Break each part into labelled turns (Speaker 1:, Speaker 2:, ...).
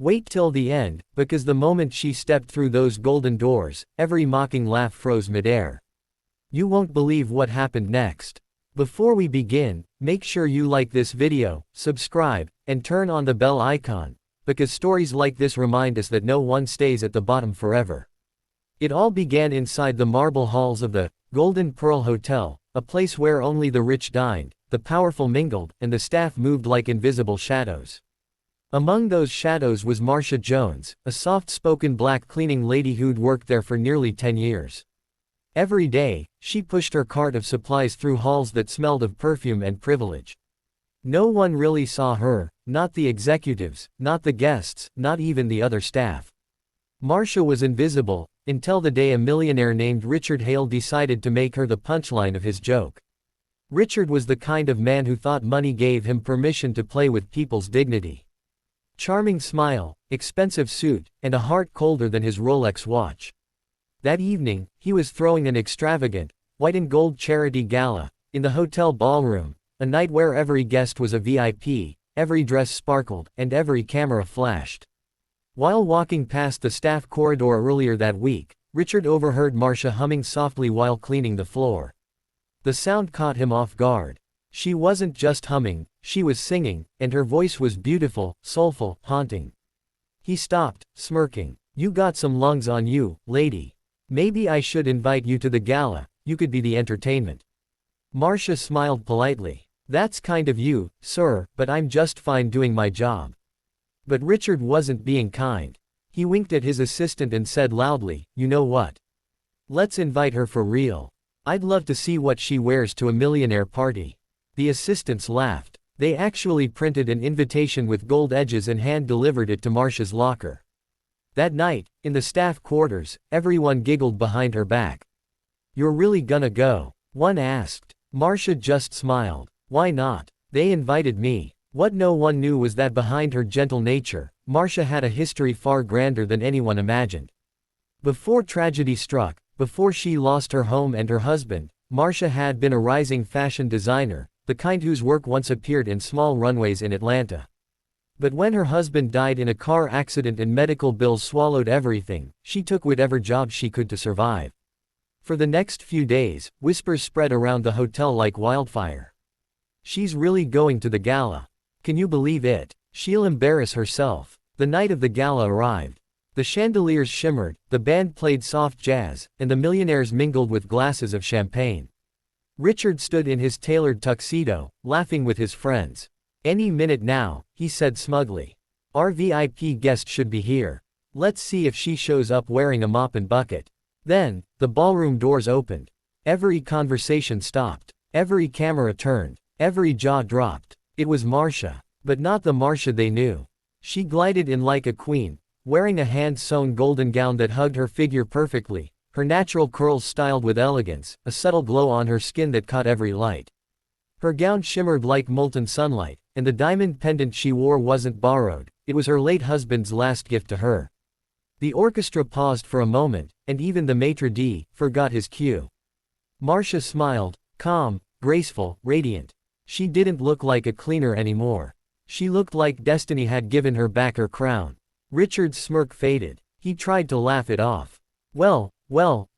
Speaker 1: Wait till the end, because the moment she stepped through those golden doors, every mocking laugh froze midair. You won't believe what happened next. Before we begin, make sure you like this video, subscribe, and turn on the bell icon, because stories like this remind us that no one stays at the bottom forever. It all began inside the marble halls of the Golden Pearl Hotel, a place where only the rich dined, the powerful mingled, and the staff moved like invisible shadows. Among those shadows was Marcia Jones, a soft-spoken black cleaning lady who'd worked there for nearly 10 years. Every day, she pushed her cart of supplies through halls that smelled of perfume and privilege. No one really saw her, not the executives, not the guests, not even the other staff. Marcia was invisible, until the day a millionaire named Richard Hale decided to make her the punchline of his joke. Richard was the kind of man who thought money gave him permission to play with people's dignity. Charming smile, expensive suit, and a heart colder than his Rolex watch. That evening, he was throwing an extravagant, white and gold charity gala, in the hotel ballroom, a night where every guest was a VIP, every dress sparkled, and every camera flashed. While walking past the staff corridor earlier that week, Richard overheard Marcia humming softly while cleaning the floor. The sound caught him off guard. She wasn't just humming, she was singing, and her voice was beautiful, soulful, haunting. He stopped, smirking. "You got some lungs on you, lady. Maybe I should invite you to the gala, you could be the entertainment." Marcia smiled politely. "That's kind of you, sir, but I'm just fine doing my job." But Richard wasn't being kind. He winked at his assistant and said loudly, "You know what? Let's invite her for real. I'd love to see what she wears to a millionaire party." The assistants laughed. They actually printed an invitation with gold edges and hand-delivered it to Marcia's locker. That night, in the staff quarters, everyone giggled behind her back. "You're really gonna go?" one asked. Marcia just smiled. "Why not? They invited me." What no one knew was that behind her gentle nature, Marcia had a history far grander than anyone imagined. Before tragedy struck, before she lost her home and her husband, Marcia had been a rising fashion designer, the kind whose work once appeared in small runways in Atlanta. But when her husband died in a car accident and medical bills swallowed everything, she took whatever job she could to survive. For the next few days, whispers spread around the hotel like wildfire. "She's really going to the gala. Can you believe it? She'll embarrass herself." The night of the gala arrived. The chandeliers shimmered, the band played soft jazz, and the millionaires mingled with glasses of champagne. Richard stood in his tailored tuxedo, laughing with his friends. "Any minute now," he said smugly. "Our VIP guest should be here. Let's see if she shows up wearing a mop and bucket." Then, the ballroom doors opened. Every conversation stopped. Every camera turned. Every jaw dropped. It was Marcia, but not the Marcia they knew. She glided in like a queen, wearing a hand-sewn golden gown that hugged her figure perfectly, her natural curls styled with elegance, a subtle glow on her skin that caught every light. Her gown shimmered like molten sunlight, and the diamond pendant she wore wasn't borrowed, it was her late husband's last gift to her. The orchestra paused for a moment, and even the maitre d' forgot his cue. Marcia smiled, calm, graceful, radiant. She didn't look like a cleaner anymore. She looked like destiny had given her back her crown. Richard's smirk faded. He tried to laugh it off. Well,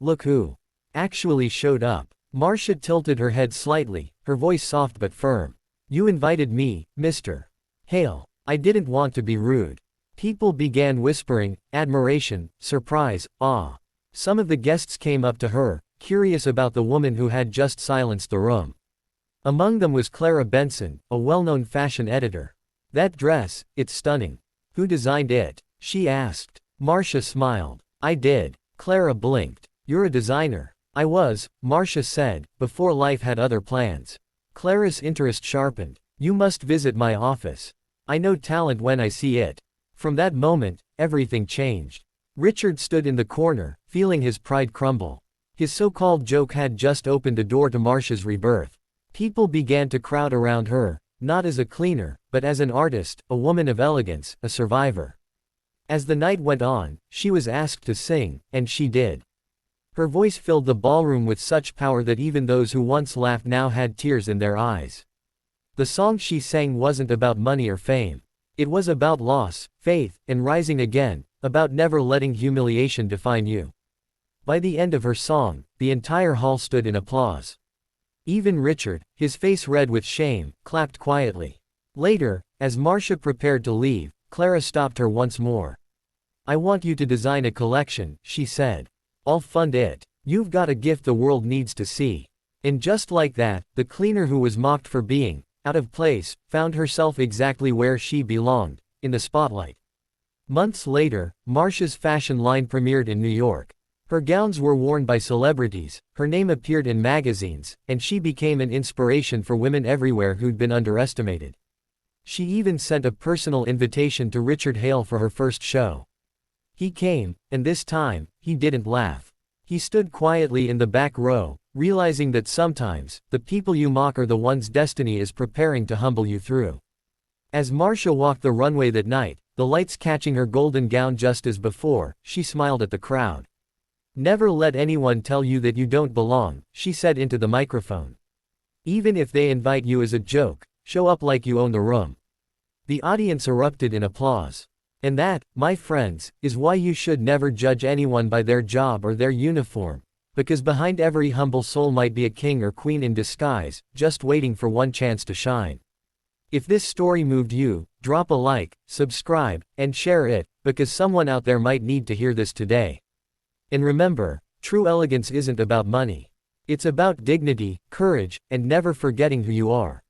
Speaker 1: look who actually showed up." Marcia tilted her head slightly, her voice soft but firm. "You invited me, Mr. Hale. I didn't want to be rude." People began whispering, admiration, surprise, awe. Some of the guests came up to her, curious about the woman who had just silenced the room. Among them was Clara Benson, a well-known fashion editor. "That dress, it's stunning. Who designed it?" she asked. Marcia smiled. "I did." Clara blinked. "You're a designer." "I was," Marcia said, before life had other plans. Clara's interest sharpened. "You must visit my office. I know talent when I see it." From that moment, everything changed. Richard stood in the corner, feeling his pride crumble. His so-called joke had just opened a door to Marcia's rebirth. People began to crowd around her, not as a cleaner, but as an artist, a woman of elegance, a survivor. As the night went on, she was asked to sing, and she did. Her voice filled the ballroom with such power that even those who once laughed now had tears in their eyes. The song she sang wasn't about money or fame. It was about loss, faith, and rising again, about never letting humiliation define you. By the end of her song, the entire hall stood in applause. Even Richard, his face red with shame, clapped quietly. Later, as Marcia prepared to leave, Clara stopped her once more. "I want you to design a collection," she said. "I'll fund it. You've got a gift the world needs to see." And just like that, the cleaner who was mocked for being out of place, found herself exactly where she belonged, in the spotlight. Months later, Marcia's fashion line premiered in New York. Her gowns were worn by celebrities, her name appeared in magazines, and she became an inspiration for women everywhere who'd been underestimated. She even sent a personal invitation to Richard Hale for her first show. He came, and this time, he didn't laugh. He stood quietly in the back row, realizing that sometimes, the people you mock are the ones destiny is preparing to humble you through. As Marcia walked the runway that night, the lights catching her golden gown just as before, she smiled at the crowd. "Never let anyone tell you that you don't belong," she said into the microphone. "Even if they invite you as a joke, show up like you own the room." The audience erupted in applause. And that, my friends, is why you should never judge anyone by their job or their uniform. Because behind every humble soul might be a king or queen in disguise, just waiting for one chance to shine. If this story moved you, drop a like, subscribe, and share it, because someone out there might need to hear this today. And remember, true elegance isn't about money. It's about dignity, courage, and never forgetting who you are.